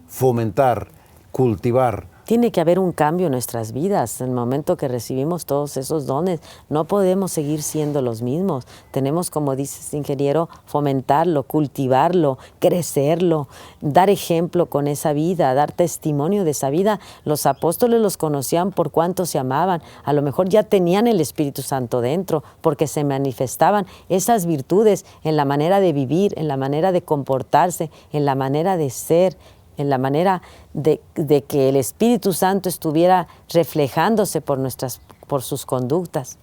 fomentar, cultivar. Tiene que haber un cambio en nuestras vidas. En el momento que recibimos todos esos dones, no podemos seguir siendo los mismos. Tenemos, como dices, ingeniero, fomentarlo, cultivarlo, crecerlo, dar ejemplo con esa vida, dar testimonio de esa vida. Los apóstoles los conocían por cuánto se amaban. A lo mejor ya tenían el Espíritu Santo dentro, porque se manifestaban esas virtudes en la manera de vivir, en la manera de comportarse, en la manera de ser, en la manera de que el Espíritu Santo estuviera reflejándose por sus conductas.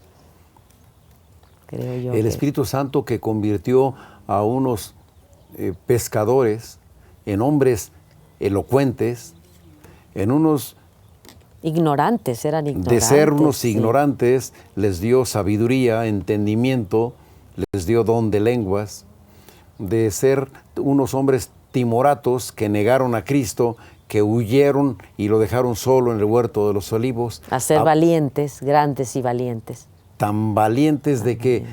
Creo yo. El Espíritu Santo que convirtió a unos pescadores en hombres elocuentes, en unos ignorantes, eran ignorantes. De ser unos sí. ignorantes, les dio sabiduría, entendimiento, les dio don de lenguas. De ser unos hombres timoratos que negaron a Cristo, que huyeron y lo dejaron solo en el huerto de los olivos. A ser valientes, grandes y valientes. Tan valientes de que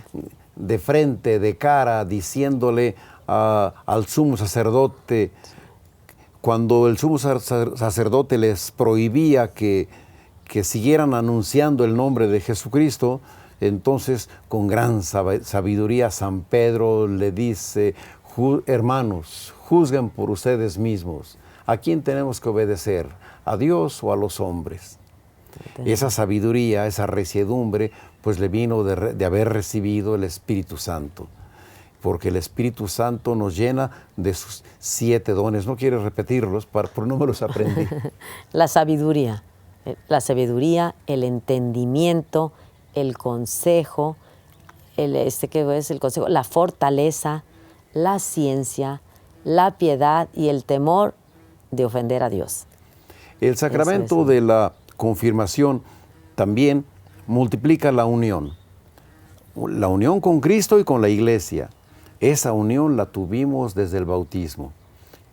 de frente, de cara, diciéndole al sumo sacerdote, cuando el sumo sacerdote les prohibía que que siguieran anunciando el nombre de Jesucristo. Entonces, con gran sabiduría, San Pedro le dice: hermanos, juzguen por ustedes mismos. ¿A quién tenemos que obedecer? ¿A Dios o a los hombres? Esa sabiduría, esa resiedumbre, pues le vino de haber recibido el Espíritu Santo. Porque el Espíritu Santo nos llena de sus 7 dones. No quiero repetirlos, pero no me los aprendí. La sabiduría, el entendimiento, el consejo, ¿qué es el consejo? La fortaleza, la ciencia, la piedad y el temor de ofender a Dios. El sacramento de la confirmación también multiplica la unión con Cristo y con la Iglesia. Esa unión la tuvimos desde el bautismo.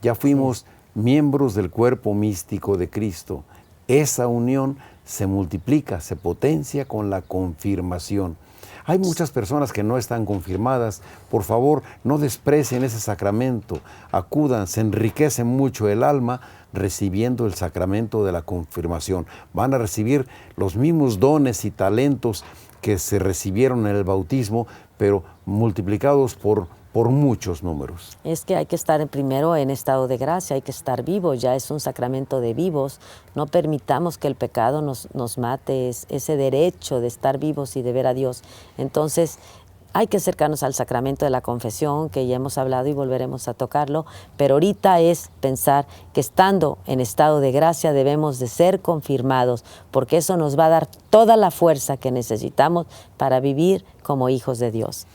Ya fuimos miembros del cuerpo místico de Cristo. Esa unión se multiplica, se potencia con la confirmación. Hay muchas personas que no están confirmadas. Por favor, no desprecien ese sacramento. Acudan, se enriquece mucho el alma recibiendo el sacramento de la confirmación. Van a recibir los mismos dones y talentos que se recibieron en el bautismo, pero multiplicados por muchos números. Es que hay que estar primero en estado de gracia, hay que estar vivos, ya es un sacramento de vivos. No permitamos que el pecado nos mate, ese derecho de estar vivos y de ver a Dios. Entonces, hay que acercarnos al sacramento de la confesión, que ya hemos hablado y volveremos a tocarlo, pero ahorita es pensar que estando en estado de gracia debemos de ser confirmados, porque eso nos va a dar toda la fuerza que necesitamos para vivir como hijos de Dios.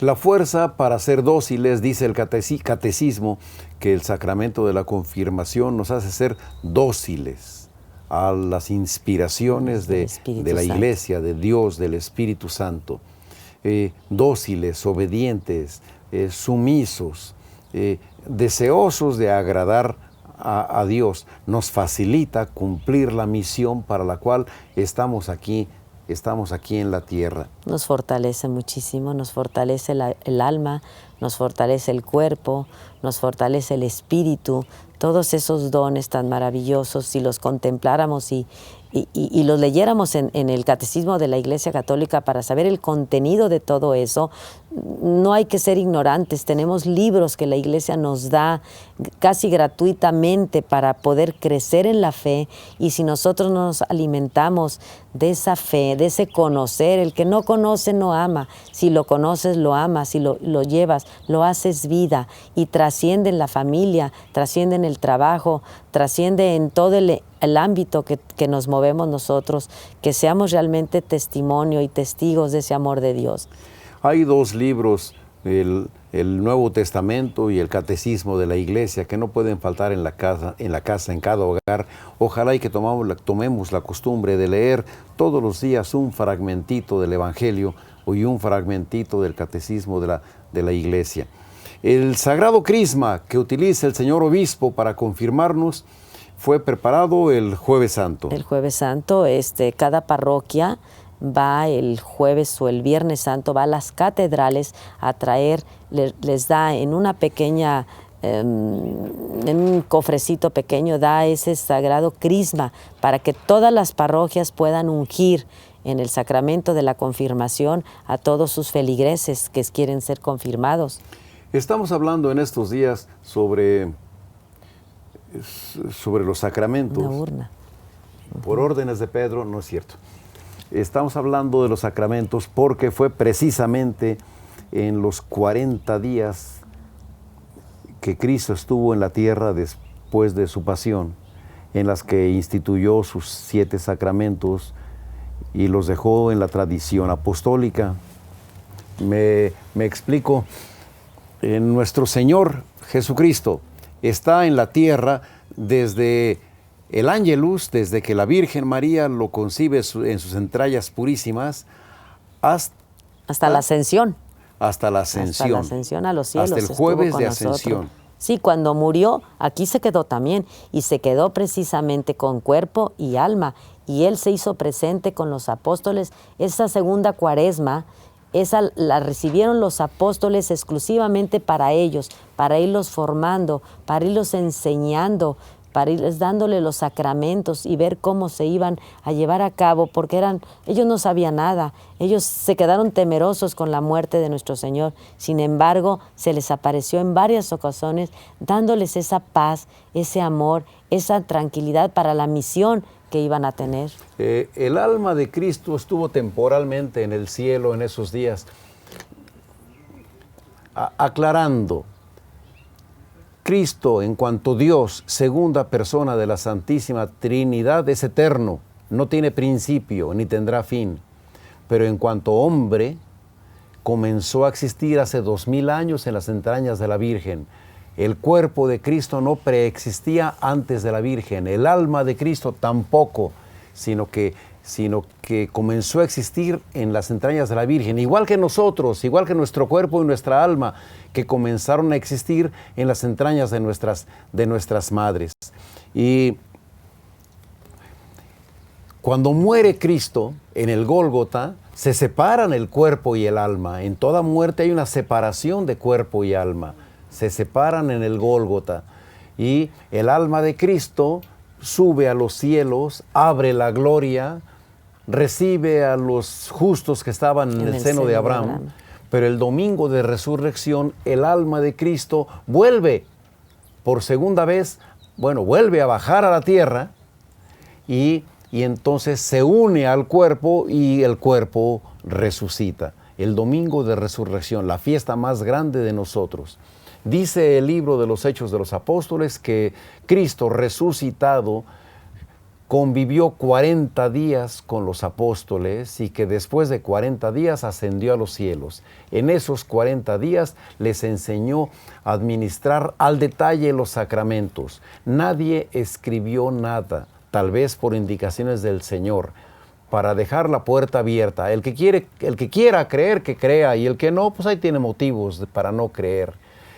La fuerza para ser dóciles, dice el catecismo, que el sacramento de la confirmación nos hace ser dóciles a las inspiraciones de la Iglesia, de Dios, del Espíritu Santo. Dóciles, obedientes, sumisos, deseosos de agradar a Dios. Nos facilita cumplir la misión para la cual estamos aquí en la tierra. Nos fortalece muchísimo, nos fortalece el alma, nos fortalece el cuerpo, nos fortalece el espíritu. Todos esos dones tan maravillosos, si los contempláramos y los leyéramos en el Catecismo de la Iglesia Católica para saber el contenido de todo eso, no hay que ser ignorantes. Tenemos libros que la Iglesia nos da casi gratuitamente para poder crecer en la fe, y si nosotros nos alimentamos de esa fe, de ese conocer, el que no conoce no ama. Si lo conoces, lo amas, si lo llevas, lo haces vida y trasciende en la familia, trasciende en el trabajo, trasciende en todo el ámbito que nos movemos nosotros, que seamos realmente testimonio y testigos de ese amor de Dios. Hay 2 libros, el Nuevo Testamento y el Catecismo de la Iglesia, que no pueden faltar en la casa, en cada hogar. Ojalá y que tomemos la costumbre de leer todos los días un fragmentito del Evangelio y un fragmentito del Catecismo de la Iglesia. El Sagrado Crisma que utiliza el señor obispo para confirmarnos fue preparado el Jueves Santo. El Jueves Santo, cada parroquia va el jueves o el Viernes Santo, va a las catedrales a traer, les da en una pequeña, en un cofrecito pequeño, da ese sagrado crisma para que todas las parroquias puedan ungir en el sacramento de la confirmación a todos sus feligreses que quieren ser confirmados. Estamos hablando en estos días sobre los sacramentos. Una urna. Por órdenes de Pedro, no es cierto. Estamos hablando de los sacramentos porque fue precisamente en los 40 días que Cristo estuvo en la tierra después de su pasión, en las que instituyó sus 7 sacramentos y los dejó en la tradición apostólica. Me explico. Nuestro Señor Jesucristo está en la tierra desde el Ángelus, desde que la Virgen María lo concibe en sus entrañas purísimas, hasta la ascensión. Hasta la ascensión. Hasta la ascensión a los cielos. Hasta el jueves de ascensión. Sí, cuando murió, aquí se quedó también, y se quedó precisamente con cuerpo y alma, y Él se hizo presente con los apóstoles. Esa segunda cuaresma, esa la recibieron los apóstoles exclusivamente para ellos, para irlos formando, para irlos enseñando, para irles dándole los sacramentos y ver cómo se iban a llevar a cabo, porque ellos no sabían nada, ellos se quedaron temerosos con la muerte de nuestro Señor. Sin embargo, se les apareció en varias ocasiones dándoles esa paz, ese amor, esa tranquilidad para la misión que iban a tener. El alma de Cristo estuvo temporalmente en el cielo en esos días, aclarando. Cristo, en cuanto Dios, segunda persona de la Santísima Trinidad, es eterno, no tiene principio ni tendrá fin. Pero en cuanto hombre, comenzó a existir hace 2000 años en las entrañas de la Virgen. El cuerpo de Cristo no preexistía antes de la Virgen, el alma de Cristo tampoco, sino que comenzó a existir en las entrañas de la Virgen, igual que nosotros, igual que nuestro cuerpo y nuestra alma, que comenzaron a existir en las entrañas de nuestras madres. Y cuando muere Cristo en el Gólgota, se separan el cuerpo y el alma. En toda muerte hay una separación de cuerpo y alma. Se separan en el Gólgota. Y el alma de Cristo sube a los cielos, abre la gloria, recibe a los justos que estaban en el seno de Abraham. Pero el domingo de resurrección, el alma de Cristo vuelve por segunda vez, vuelve a bajar a la tierra y entonces se une al cuerpo y el cuerpo resucita. El domingo de resurrección, la fiesta más grande de nosotros. Dice el libro de los Hechos de los Apóstoles que Cristo resucitado convivió 40 días con los apóstoles y que después de 40 días ascendió a los cielos. En esos 40 días les enseñó a administrar al detalle los sacramentos. Nadie escribió nada, tal vez por indicaciones del Señor, para dejar la puerta abierta. El que quiera creer, que crea, y el que no, pues ahí tiene motivos para no creer.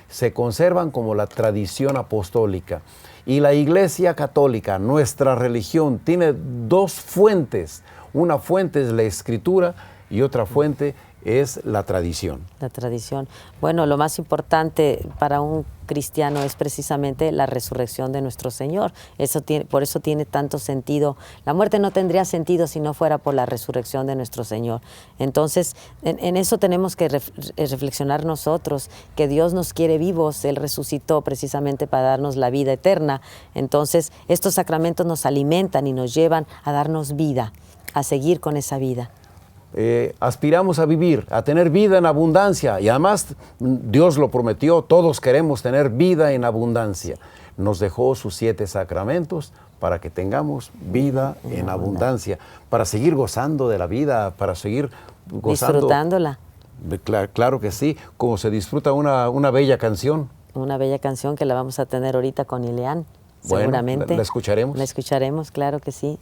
Se conservan como la tradición apostólica. Y la Iglesia Católica, nuestra religión, tiene dos fuentes. Una fuente es la Escritura y otra fuente es la tradición. La tradición. Bueno, lo más importante para un cristiano es precisamente la resurrección de nuestro Señor. Por eso tiene tanto sentido. La muerte no tendría sentido si no fuera por la resurrección de nuestro Señor. Entonces, en eso tenemos que reflexionar nosotros, que Dios nos quiere vivos. Él resucitó precisamente para darnos la vida eterna. Entonces, estos sacramentos nos alimentan y nos llevan a darnos vida, a seguir con esa vida. Aspiramos a vivir, a tener vida en abundancia, y además Dios lo prometió, todos queremos tener vida en abundancia. Nos dejó sus 7 sacramentos para que tengamos vida en abundancia, para seguir gozando de la vida, para seguir gozando. Disfrutándola. Claro que sí, como se disfruta una bella canción. Una bella canción que la vamos a tener ahorita con Ileán, seguramente. ¿La escucharemos? La escucharemos, claro que sí.